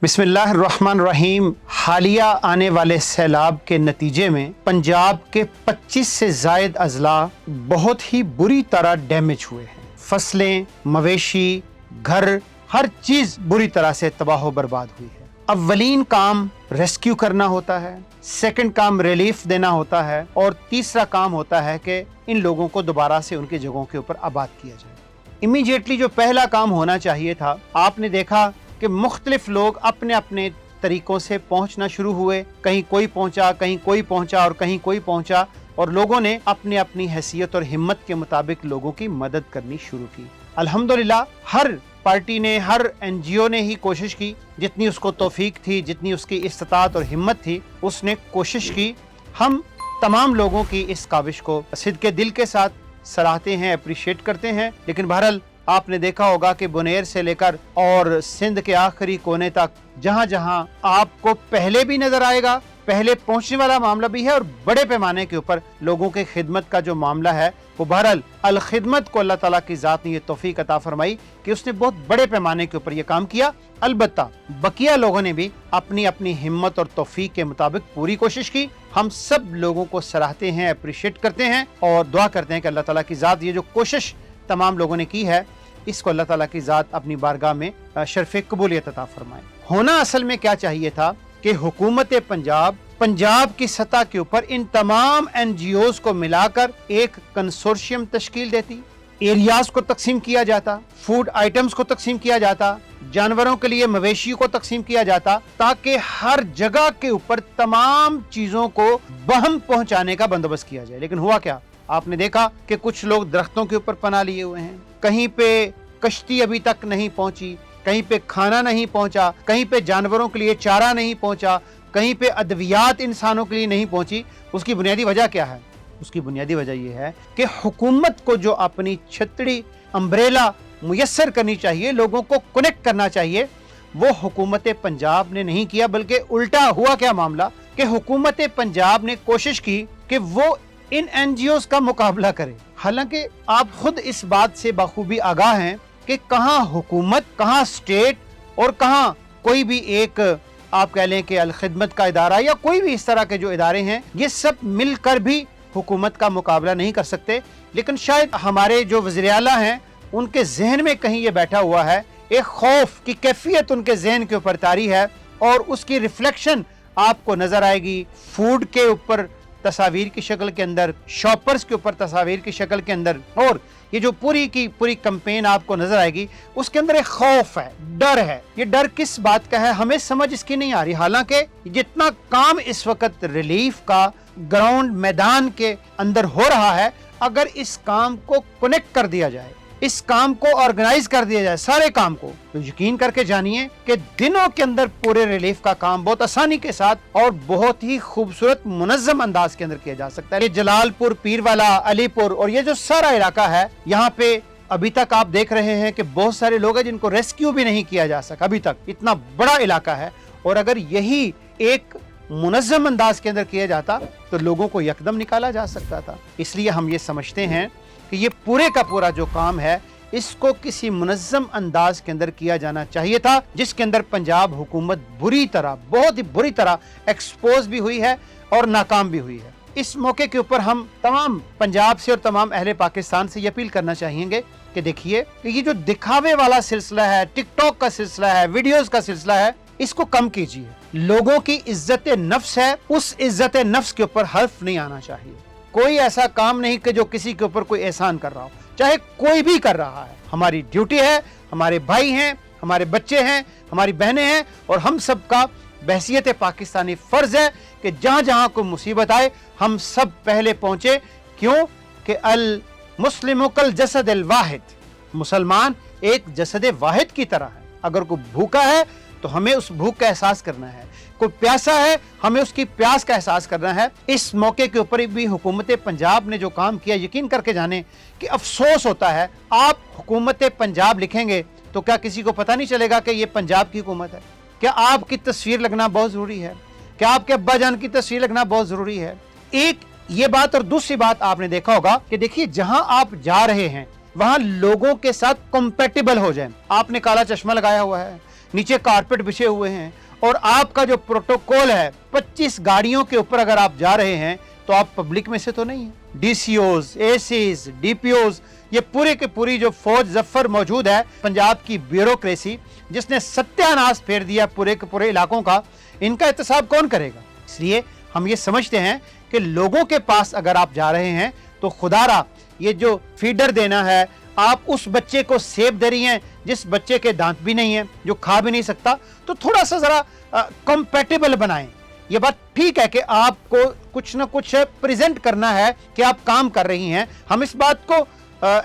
बिस्मिल्लाहिर्रहमानिर्रहीम। हालिया आने वाले सैलाब के नतीजे में पंजाब के 25 से ज़ायद अजला बहुत ही बुरी तरह डैमेज हुए हैं। फसलें, मवेशी, घर, हर चीज़ बुरी तरह से तबाह बर्बाद हुई है। अव्वलीन काम रेस्क्यू करना होता है, सेकंड काम रिलीफ देना होता है और तीसरा काम होता है कि इन लोगों को दोबारा से उनकी जगहों के ऊपर आबाद किया जाए। इमीडिएटली जो पहला काम होना चाहिए था, आपने देखा कि मुख्तलिफ लोग अपने अपने तरीकों से पहुंचना शुरू हुए। कहीं कोई पहुंचा, कहीं कोई पहुंचा और कहीं कोई पहुंचा, और लोगों ने अपनी अपनी हैसियत और हिम्मत के मुताबिक लोगों की मदद करनी शुरू की। अल्हम्दुलिल्लाह हर पार्टी ने, हर एनजीओ ने ही कोशिश की, जितनी उसको तौफीक थी, जितनी उसकी इस्तात और हिम्मत थी, उसने कोशिश की। हम तमाम लोगों की इस काविश को सिद्के दिल के साथ सराहते हैं, अप्रिशिएट करते हैं। लेकिन बहरहाल आपने देखा होगा कि बुनेर से लेकर और सिंध के आखिरी कोने तक जहां जहां आपको पहले भी नजर आएगा, पहले पहुंचने वाला मामला भी है और बड़े पैमाने के ऊपर लोगों के खिदमत का जो मामला है वो बहरहाल अल खिदमत को अल्लाह ताला की जात ने ये तौफीक अता फरमाई कि उसने बहुत बड़े पैमाने के ऊपर ये काम किया। अलबत्ता बकिया लोगों ने भी अपनी अपनी हिम्मत और तौफीक के मुताबिक पूरी कोशिश की। हम सब लोगों को सराहते हैं, अप्रिशिएट करते हैं और दुआ करते हैं कि अल्लाह ताला की जात ये जो कोशिश तमाम लोगों ने की है, इसको अल्लाह ताला की जात अपनी बारगाह में शर्फ़े कबूलियत अता फरमाए। होना असल में क्या चाहिए था कि हुकूमत पंजाब की सतह के ऊपर इन तमाम एनजीओज को मिलाकर एक कंसोर्शियम तश्कील देती, एरियाज को तकसीम किया जाता, फूड आइटम्स को तकसीम किया जाता, जानवरों के लिए मवेशी को तकसीम किया जाता, ताकि हर जगह के ऊपर तमाम चीजों को बहम पहुंचाने का बंदोबस्त किया जाए। लेकिन हुआ क्या, आपने देखा कि कुछ लोग दरख्तों के ऊपर पनाह लिए हुए हैं, कहीं पे कश्ती अभी तक नहीं पहुंची, कहीं पे खाना नहीं पहुंचा, कहीं पे जानवरों के लिए चारा नहीं पहुंचा, कहीं पे अद्वियात इंसानों के लिए नहीं पहुंची। उसकी बुनियादी वजह क्या है? उसकी बुनियादी वजह यह है कि हुकूमत को जो अपनी छतरी अम्ब्रेला मुयस्सर करनी चाहिए, लोगों को कनेक्ट करना चाहिए, वो हुकूमत पंजाब ने नहीं किया। बल्कि उल्टा हुआ क्या मामला कि हुकूमत पंजाब ने कोशिश की कि वो इन एनजीओज का मुकाबला करे। हालांकि आप खुद इस बात से बखूबी आगाह हैं कि कहां हुकूमत, कहां स्टेट और कहां कोई भी एक आप कह लें कि अल खिदमत का इदारा या कोई भी इस तरह के जो इदारे हैं, ये सब मिलकर भी हुकूमत का मुकाबला नहीं कर सकते। लेकिन शायद हमारे जो वज़ीर आला हैं उनके जहन में कहीं ये बैठा हुआ है, एक खौफ की कैफियत उनके जहन के ऊपर तारी है और उसकी रिफ्लेक्शन आपको नजर आएगी फूड के ऊपर तस्वीर की शक्ल के अंदर, शॉपर्स के ऊपर तस्वीर की शक्ल के अंदर, और ये जो पूरी की पूरी कैंपेन आपको नजर आएगी उसके अंदर एक खौफ है, डर है। ये डर किस बात का है हमें समझ इसकी नहीं आ रही। हालांकि जितना काम इस वक्त रिलीफ का ग्राउंड मैदान के अंदर हो रहा है, अगर इस काम को कनेक्ट कर दिया जाए, इस काम को ऑर्गेनाइज कर दिया जाए, सारे काम को, तो यकीन करके जानिए कि दिनों के अंदर पूरे रिलीफ का काम बहुत आसानी के साथ और बहुत ही खूबसूरत मुनज़्ज़म अंदाज के अंदर किया जा सकता है। ये जलालपुर, पीरवाला, अलीपुर और ये जो सारा इलाका है, यहाँ पे अभी तक आप देख रहे हैं कि बहुत सारे लोग हैं जिनको रेस्क्यू भी नहीं किया जा सका अभी तक। इतना बड़ा इलाका है और अगर यही एक मुनज़्ज़म अंदाज के अंदर किया जाता तो लोगों को यकदम निकाला जा सकता था। इसलिए हम ये समझते हैं कि ये पूरे का पूरा जो काम है, इसको किसी मुनज़्ज़म अंदाज के अंदर किया जाना चाहिए था, जिसके अंदर पंजाब हुकूमत बुरी तरह, बहुत ही बुरी तरह एक्सपोज भी हुई है और नाकाम भी हुई है। इस मौके के ऊपर हम तमाम पंजाब से और तमाम अहले पाकिस्तान से ये अपील करना चाहेंगे कि देखिए कि ये जो दिखावे वाला सिलसिला है, टिकटॉक का सिलसिला है, वीडियोस का सिलसिला है, इसको कम कीजिए। लोगों की इज्जत नफ्स है, उस इज्जत नफ्स के ऊपर हर्फ नहीं आना चाहिए। कोई ऐसा काम नहीं कि जो किसी के ऊपर कोई एहसान कर रहा हो, चाहे कोई भी कर रहा है। हमारी ड्यूटी है, हमारे भाई हैं, हमारे बच्चे हैं, हमारी बहनें हैं और हम सब का बहसियत पाकिस्तानी फर्ज है कि जहां जहां कोई मुसीबत आए हम सब पहले पहुंचे। क्यों कि अल मुस्लिम कल जसद अल वाहिद, मुसलमान एक जसद वाहिद की तरह है। अगर कोई भूखा है तो हमें उस भूख का एहसास करना है, कोई प्यासा है हमें उसकी प्यास का एहसास करना है। इस मौके के ऊपर भी हुकूमत पंजाब ने जो काम किया, यकीन करके जाने कि अफसोस होता है। आप हुकूमत पंजाब लिखेंगे तो क्या किसी को पता नहीं चलेगा कि ये पंजाब की हुकूमत है? क्या आपकी तस्वीर लगना बहुत जरूरी है? क्या आपके अब्बा जान की तस्वीर लगना बहुत जरूरी है? एक ये बात, और दूसरी बात आपने देखा होगा कि देखिए जहां आप जा रहे हैं वहां लोगों के साथ कंपैटिबल हो जाए। आपने काला चश्मा लगाया हुआ है नीचे कारपेट बिछे हुए हैं, और आपका जो प्रोटोकॉल है 25 गाड़ियों के ऊपर अगर आप जा रहे हैं तो आप पब्लिक में से तो नहीं है। डीसीओज, एसीज, डीपीओज, ये पूरे के पूरी जो फौज जफर मौजूद है, पंजाब की ब्यूरोक्रेसी जिसने सत्यानाश फेर दिया पूरे के पूरे इलाकों का, इनका एहतसाब कौन करेगा? इसलिए हम ये समझते हैं कि लोगों के पास अगर आप जा रहे हैं तो खुदारा ये जो फीडर देना है, आप उस बच्चे को सेब दे रही हैं जिस बच्चे के दांत भी नहीं है, जो खा भी नहीं सकता, तो थोड़ा सा जरा कंपैटिबल बनाएं। ये बात ठीक है कि आपको कुछ ना कुछ प्रेजेंट करना है कि आप काम कर रही हैं, हम इस बात को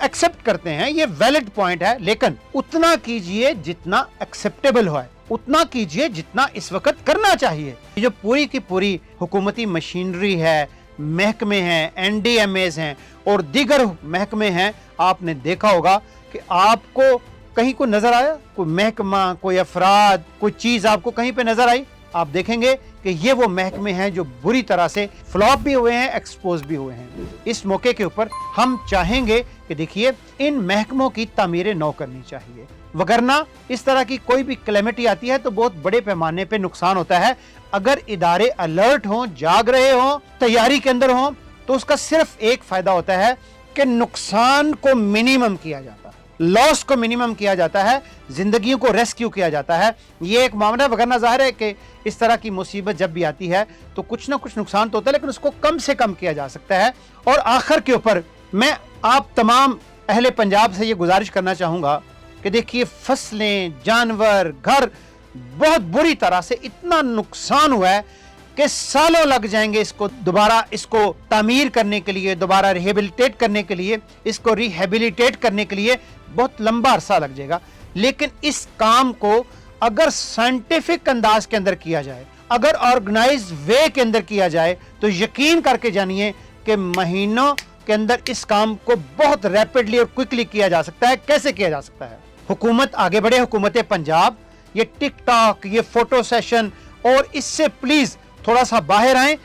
एक्सेप्ट करते हैं, ये वैलिड पॉइंट है, लेकिन उतना कीजिए जितना एक्सेप्टेबल हो, उतना कीजिए जितना इस वक्त करना चाहिए। ये जो पूरी की पूरी हुकूमती मशीनरी है, महकमे हैं, एनडीएमएस हैं और दीगर महकमे हैं, आपने देखा होगा कि आपको कहीं को नजर आया कोई महकमा, कोई अफराद, कोई चीज आपको कहीं पे नजर आई? आप देखेंगे कि ये वो महकमे हैं जो बुरी तरह से फ्लॉप भी हुए हैं, एक्सपोज भी हुए हैं। इस मौके के ऊपर हम चाहेंगे कि देखिए इन महकमों की तामीर नौ करनी चाहिए, वगरना इस तरह की कोई भी कैलेमिटी आती है तो बहुत बड़े पैमाने पे नुकसान होता है। अगर इदारे अलर्ट हों, जाग रहे हों, तैयारी के अंदर हों, तो उसका सिर्फ एक फायदा होता है कि नुकसान को मिनिमम किया जाता है, लॉस को मिनिमम किया जाता है, जिंदगियों को रेस्क्यू किया जाता है। ये एक मामला, वगरना जाहिर है कि इस तरह की मुसीबत जब भी आती है तो कुछ ना कुछ नुकसान तो होता है, लेकिन उसको कम से कम किया जा सकता है। और आखिर के ऊपर मैं आप तमाम अहले पंजाब से ये गुजारिश करना चाहूंगा कि देखिए फसलें, जानवर, घर बहुत बुरी तरह से इतना नुकसान हुआ है कि सालों लग जाएंगे इसको दोबारा तामीर करने के लिए, दोबारा रिहेबिलिटेट करने के लिए, इसको रिहेबिलिटेट करने के लिए बहुत लंबा अरसा लग जाएगा। लेकिन इस काम को अगर साइंटिफिक अंदाज के अंदर किया जाए, अगर ऑर्गेनाइज वे के अंदर किया जाए, तो यकीन करके जानिए कि महीनों के अंदर इस काम को बहुत रैपिडली और क्विकली किया जा सकता है। कैसे किया जा सकता है? हुकूमत आगे बढ़े, हुकूमत पंजाब ये टिकटॉक, ये फोटो सेशन और इससे प्लीज थोड़ा सा बाहर आए।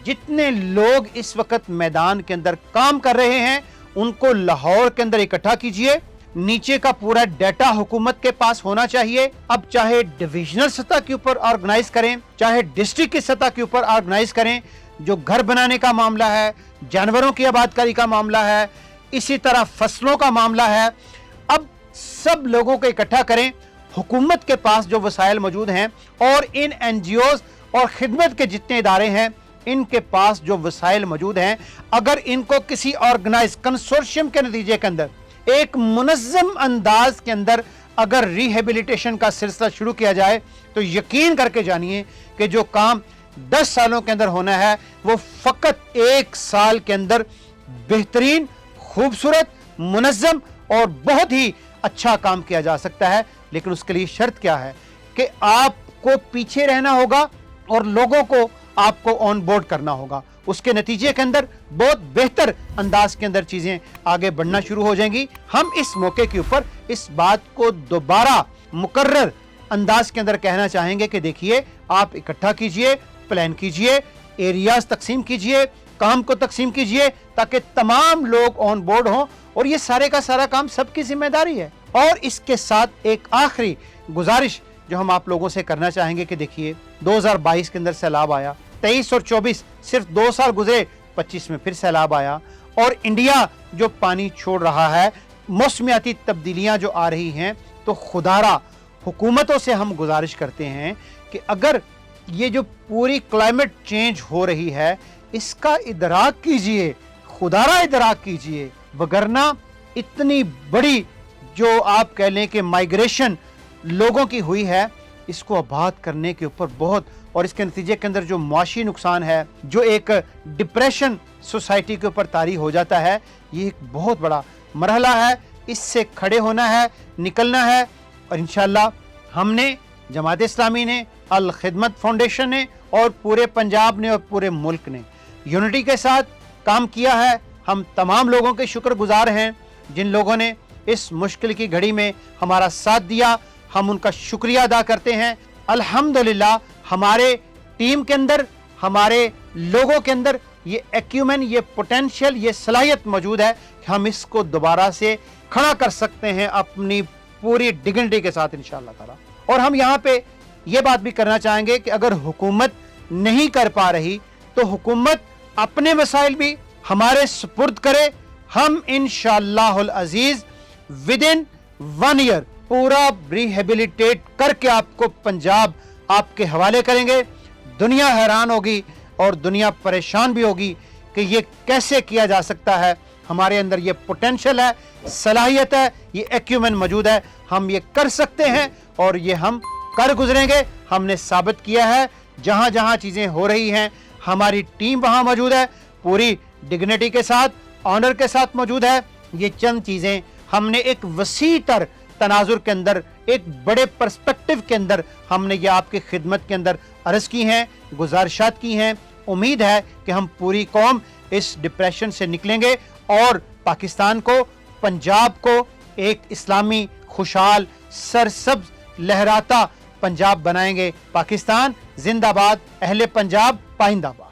जितने लोग इस वक्त मैदान के अंदर काम कर रहे हैं उनको लाहौर के अंदर इकट्ठा कीजिए, नीचे का पूरा डाटा हुकूमत के पास होना चाहिए। अब चाहे डिविजनल सतह के ऊपर ऑर्गेनाइज करें, चाहे डिस्ट्रिक्ट की सतह के ऊपर ऑर्गेनाइज करें, जो घर बनाने का मामला है, जानवरों की आबादकारी का मामला है, इसी तरह फसलों का मामला है, अब सब लोगों को इकट्ठा करें। हुकूमत के पास जो वसाइल मौजूद हैं और इन एनजीओज और खिदमत के जितने इदारे हैं, इनके पास जो वसाइल मौजूद हैं, अगर इनको किसी ऑर्गेनाइज कंसोर्शियम के नतीजे के अंदर एक मुनज़्ज़म अंदाज के अंदर अगर रिहेबिलिटेशन का सिलसिला शुरू किया जाए, तो यकीन करके जानिए कि जो काम 10 सालों के अंदर होना है वो फकत 1 साल के अंदर बेहतरीन, खूबसूरत, मुनज़्ज़म और बहुत ही अच्छा काम किया जा सकता है। लेकिन उसके लिए शर्त क्या है कि आपको पीछे रहना होगा और लोगों को आपको ऑन बोर्ड करना होगा। उसके नतीजे के अंदर बहुत बेहतर अंदाज के अंदर चीजें आगे बढ़ना शुरू हो जाएंगी। हम इस मौके के ऊपर इस बात को दोबारा मुकर्रर अंदाज के अंदर कहना चाहेंगे कि देखिए आप इकट्ठा कीजिए, प्लान कीजिए, एरियाज तकसीम कीजिए, काम को तकसीम कीजिए ताकि तमाम लोग ऑन बोर्ड हों और ये सारे का सारा काम सबकी जिम्मेदारी है। और इसके साथ एक आखिरी गुजारिश जो हम आप लोगों से करना चाहेंगे कि देखिए 2022 के अंदर सैलाब आया, 23 और 24 सिर्फ 2 साल गुजरे, 25 में फिर सैलाब आया और इंडिया जो पानी छोड़ रहा है, मौसमियाती तब्दीलियां जो आ रही हैं, तो खुदारा हुकूमतों से हम गुजारिश करते हैं कि अगर ये जो पूरी क्लाइमेट चेंज हो रही है इसका इदराक कीजिए, खुदारा इदराक कीजिए, वगरना इतनी बड़ी जो आप कह लें कि माइग्रेशन लोगों की हुई है, इसको आबाद करने के ऊपर बहुत, और इसके नतीजे के अंदर जो मुआशी नुकसान है, जो एक डिप्रेशन सोसाइटी के ऊपर तारी हो जाता है, ये एक बहुत बड़ा मरहला है। इससे खड़े होना है, निकलना है और इंशाअल्लाह हमने, जमात इस्लामी ने, अल खिदमत फाउंडेशन ने और पूरे पंजाब ने और पूरे मुल्क ने यूनिटी के साथ काम किया है। हम तमाम लोगों के शुक्रगुजार हैं जिन लोगों ने इस मुश्किल की घड़ी में हमारा साथ दिया, हम उनका शुक्रिया अदा करते हैं। अल्हम्दुलिल्लाह हमारे टीम के अंदर, हमारे लोगों के अंदर ये एक्यूमेन, ये पोटेंशियल, ये सलाहियत मौजूद है कि हम इसको दोबारा से खड़ा कर सकते हैं अपनी पूरी डिग्निटी के साथ इंशाअल्लाह ताला। اور ہم یہاں پہ یہ بات بھی کرنا چاہیں گے کہ اگر حکومت نہیں کر پا رہی تو حکومت اپنے وسائل بھی ہمارے سپرد کرے. ہم انشاءاللہ العزیز ودن 1 ایئر پورا ریہیبلیٹیٹ کر کے آپ کو پنجاب آپ کے حوالے کریں گے. دنیا حیران ہوگی اور دنیا پریشان بھی ہوگی کہ یہ کیسے کیا جا سکتا ہے. ہمارے اندر یہ پوٹینشل ہے, صلاحیت ہے, یہ ایکیومن موجود ہے, ہم یہ کر سکتے ہیں اور یہ ہم کر گزریں گے. ہم نے ثابت کیا ہے جہاں جہاں چیزیں ہو رہی ہیں ہماری ٹیم وہاں موجود ہے, پوری ڈگنیٹی کے ساتھ, آنر کے ساتھ موجود ہے. یہ چند چیزیں ہم نے ایک وسیع تر تناظر کے اندر, ایک بڑے پرسپیکٹو کے اندر ہم نے یہ آپ کی خدمت کے اندر عرض کی ہیں, گزارشات کی ہیں. امید ہے کہ ہم پوری قوم اس ڈپریشن سے نکلیں گے اور پاکستان کو, پنجاب کو ایک اسلامی خوشحال سرسبز لہراتا پنجاب بنائیں گے. پاکستان زندہ باد, اہل پنجاب پائندہ باد.